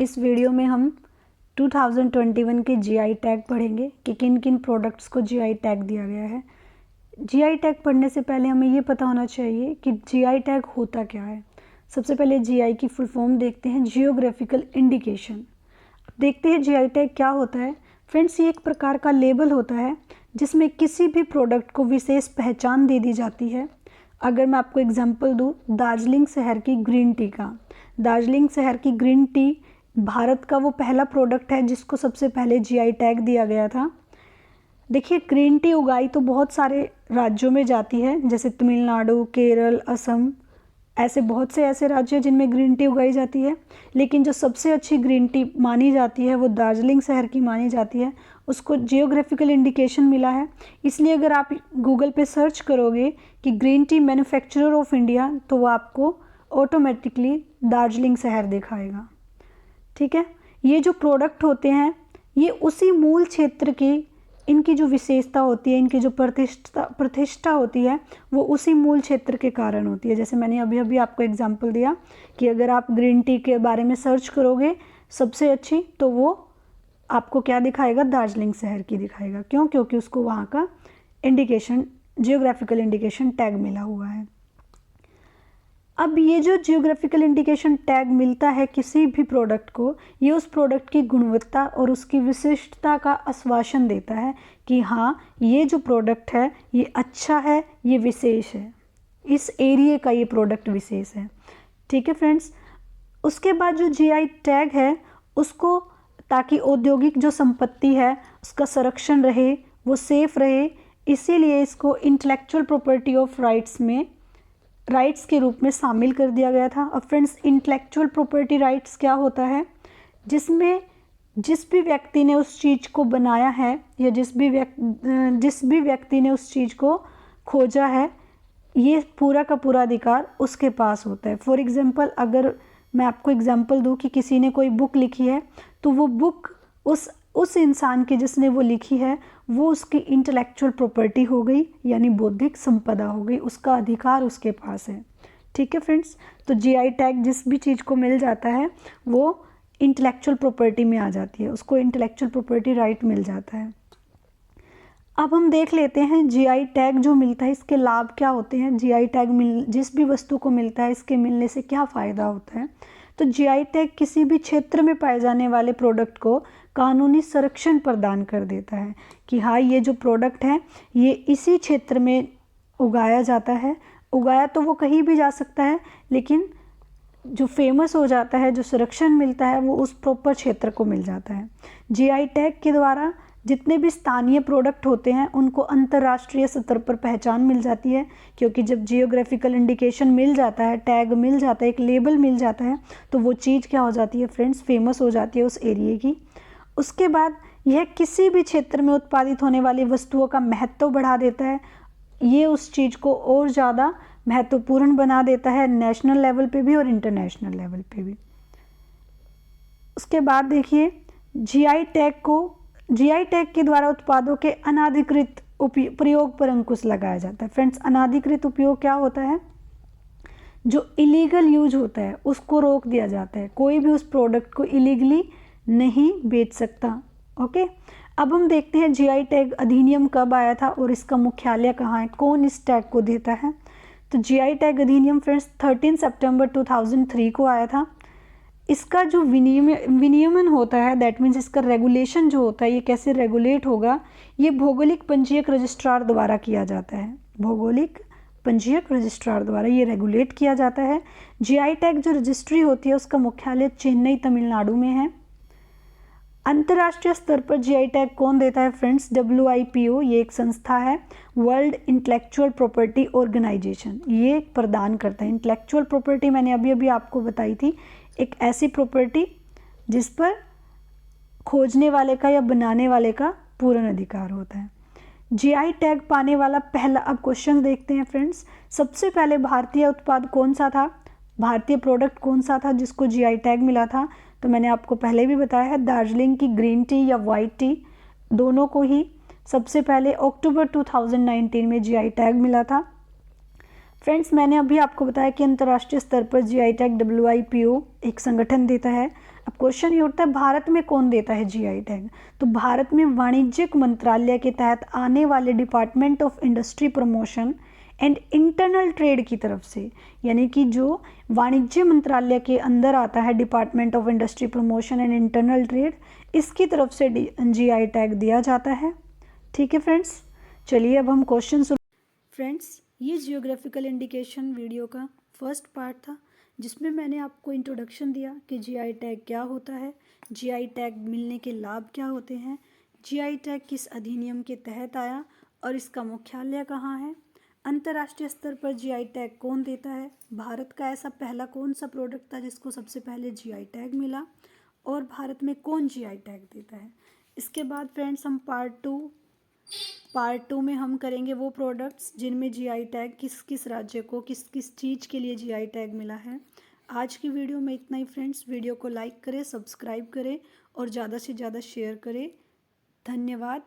इस वीडियो में हम 2021 के जीआई टैग पढ़ेंगे कि किन किन प्रोडक्ट्स को जीआई टैग दिया गया है। जीआई टैग पढ़ने से पहले हमें ये पता होना चाहिए कि जीआई टैग होता क्या है। सबसे पहले जीआई की फुल फॉर्म देखते हैं, जियोग्राफिकल इंडिकेशन। अब देखते हैं जीआई टैग क्या होता है। फ्रेंड्स, ये एक प्रकार का लेबल होता है जिसमें किसी भी प्रोडक्ट को विशेष पहचान दे दी जाती है। अगर मैं आपको एग्जांपल दूँ दार्जिलिंग शहर की ग्रीन टी का, दार्जिलिंग शहर की ग्रीन टी भारत का वो पहला प्रोडक्ट है जिसको सबसे पहले जीआई टैग दिया गया था। देखिए, ग्रीन टी उगाई तो बहुत सारे राज्यों में जाती है, जैसे तमिलनाडु, केरल, असम, ऐसे बहुत से ऐसे राज्य हैं जिनमें ग्रीन टी उगाई जाती है। लेकिन जो सबसे अच्छी ग्रीन टी मानी जाती है वो दार्जिलिंग शहर की मानी जाती है। उसको जियोग्राफिकल इंडिकेशन मिला है, इसलिए अगर आप गूगल पे सर्च करोगे कि green tea manufacturer of India तो वो आपको ऑटोमेटिकली दार्जिलिंग शहर दिखाएगा। ठीक है, ये जो प्रोडक्ट होते हैं ये उसी मूल क्षेत्र की, इनकी जो विशेषता होती है, इनकी जो प्रतिष्ठा होती है वो उसी मूल क्षेत्र के कारण होती है। जैसे मैंने अभी अभी आपको एग्जांपल दिया कि अगर आप ग्रीन टी के बारे में सर्च करोगे सबसे अच्छी, तो वो आपको क्या दिखाएगा, दार्जिलिंग शहर की दिखाएगा। क्यों? क्योंकि उसको वहाँ का इंडिकेशन, जियोग्राफिकल इंडिकेशन टैग मिला हुआ है। अब ये जो जियोग्राफिकल इंडिकेशन टैग मिलता है किसी भी प्रोडक्ट को, ये उस प्रोडक्ट की गुणवत्ता और उसकी विशिष्टता का आश्वासन देता है कि हाँ, ये जो प्रोडक्ट है ये अच्छा है, ये विशेष है, इस एरिया का ये प्रोडक्ट विशेष है। ठीक है फ्रेंड्स, उसके बाद जो जीआई टैग है उसको, ताकि औद्योगिक जो संपत्ति है उसका संरक्षण रहे, वो सेफ रहे, इसीलिए इसको इंटेलेक्चुअल प्रॉपर्टी ऑफ राइट्स में राइट्स के रूप में शामिल कर दिया गया था। अब फ्रेंड्स, इंटेलेक्चुअल प्रॉपर्टी राइट्स क्या होता है, जिसमें जिस भी व्यक्ति ने उस चीज़ को बनाया है या जिस भी व्यक्ति ने उस चीज़ को खोजा है, ये पूरा का पूरा अधिकार उसके पास होता है। फॉर एग्जांपल, अगर मैं आपको एग्जांपल दूं कि किसी ने कोई बुक लिखी है तो वो बुक उस इंसान की जिसने वो लिखी है वो उसकी इंटेलेक्चुअल प्रॉपर्टी हो गई, यानी बौद्धिक संपदा हो गई, उसका अधिकार उसके पास है। ठीक है फ्रेंड्स, तो जीआई टैग जिस भी चीज़ को मिल जाता है वो इंटेलेक्चुअल प्रॉपर्टी में आ जाती है, उसको इंटेलेक्चुअल प्रॉपर्टी राइट मिल जाता है। अब हम देख लेते हैं जीआई टैग जो मिलता है इसके लाभ क्या होते हैं। जीआई टैग जिस भी वस्तु को मिलता है इसके मिलने से क्या फ़ायदा होता है। तो जीआई टैग किसी भी क्षेत्र में पाए जाने वाले प्रोडक्ट को कानूनी संरक्षण प्रदान कर देता है कि हाँ, ये जो प्रोडक्ट है ये इसी क्षेत्र में उगाया जाता है। उगाया तो वो कहीं भी जा सकता है, लेकिन जो फेमस हो जाता है, जो संरक्षण मिलता है वो उस प्रॉपर क्षेत्र को मिल जाता है। जीआई टैग के द्वारा जितने भी स्थानीय प्रोडक्ट होते हैं उनको अंतर्राष्ट्रीय स्तर पर पहचान मिल जाती है, क्योंकि जब जियोग्राफिकल इंडिकेशन मिल जाता है, टैग मिल जाता है, एक लेबल मिल जाता है, तो वो चीज़ क्या हो जाती है फ्रेंड्स, फेमस हो जाती है उस एरिया की। उसके बाद यह किसी भी क्षेत्र में उत्पादित होने वाली वस्तुओं का महत्व बढ़ा देता है, ये उस चीज़ को और ज़्यादा महत्वपूर्ण बना देता है, नेशनल लेवल पे भी और इंटरनेशनल लेवल पे भी। उसके बाद देखिए, जीआई टैग के द्वारा उत्पादों के अनाधिकृत प्रयोग पर अंकुश लगाया जाता है। फ्रेंड्स, अनाधिकृत उपयोग क्या होता है, जो इलीगल यूज होता है उसको रोक दिया जाता है, कोई भी उस प्रोडक्ट को इलीगली नहीं बेच सकता। ओके, अब हम देखते हैं जीआई टैग अधिनियम कब आया था और इसका मुख्यालय कहाँ है, कौन इस टैग को देता है। तो जीआई टैग अधिनियम फ्रेंड्स 13 सितंबर 2003 को आया था। इसका जो विनियमन होता है, दैट मीन्स इसका रेगुलेशन जो होता है, ये कैसे रेगुलेट होगा, ये भौगोलिक पंजीयक रजिस्ट्रार द्वारा किया जाता है। भौगोलिक पंजीयक रजिस्ट्रार द्वारा ये रेगुलेट किया जाता है। जीआई टैग जो रजिस्ट्री होती है उसका मुख्यालय चेन्नई, तमिलनाडु में है। अंतर्राष्ट्रीय स्तर पर जीआई टैग कौन देता है फ्रेंड्स, WIPO, ये एक संस्था है, वर्ल्ड इंटेलेक्चुअल प्रॉपर्टी ऑर्गेनाइजेशन, ये प्रदान करता है। इंटेलेक्चुअल प्रॉपर्टी मैंने अभी अभी आपको बताई थी, एक ऐसी प्रॉपर्टी जिस पर खोजने वाले का या बनाने वाले का पूर्ण अधिकार होता है। जीआई टैग पाने वाला पहला, अब क्वेश्चन देखते हैं फ्रेंड्स। सबसे पहले भारतीय उत्पाद कौन सा था, भारतीय प्रोडक्ट कौन सा था जिसको जीआई टैग मिला था। तो मैंने आपको पहले भी बताया है, दार्जिलिंग की ग्रीन टी या वाइट टी, दोनों को ही सबसे पहले अक्टूबर 2019 में जीआई टैग मिला था। फ्रेंड्स, मैंने अभी आपको बताया कि अंतर्राष्ट्रीय स्तर पर जीआई टैग WIPO एक संगठन देता है। अब क्वेश्चन ये उठता है, भारत में कौन देता है जीआई टैग? तो भारत में वाणिज्यिक मंत्रालय के तहत आने वाले department of industry promotion and internal trade की तरफ से, यानी कि जो वाणिज्य मंत्रालय के अंदर आता है department of industry promotion and internal trade, इसकी तरफ से जीआई टैग दिया जाता है। ठीक है फ्रेंड्स, चलिए अब हम क्वेश्चन सुन। फ्रेंड्स, ये जियोग्राफिकल इंडिकेशन वीडियो का फर्स्ट पार्ट था, जिसमें मैंने आपको इंट्रोडक्शन दिया कि जीआई टैग क्या होता है, जीआई टैग मिलने के लाभ क्या होते हैं, जीआई टैग किस अधिनियम के तहत आया और इसका मुख्यालय कहाँ है, अंतर्राष्ट्रीय स्तर पर जीआई टैग कौन देता है, भारत का ऐसा पहला कौन सा प्रोडक्ट था जिसको सबसे पहले जीआई टैग मिला, और भारत में कौन जीआई टैग देता है। इसके बाद फ्रेंड्स हम पार्ट टू में हम करेंगे वो प्रोडक्ट्स जिनमें जीआई टैग किस किस राज्य को किस किस चीज़ के लिए जीआई टैग मिला है। आज की वीडियो में इतना ही फ्रेंड्स। वीडियो को लाइक करें, सब्सक्राइब करें और ज़्यादा से ज़्यादा शेयर करें। धन्यवाद।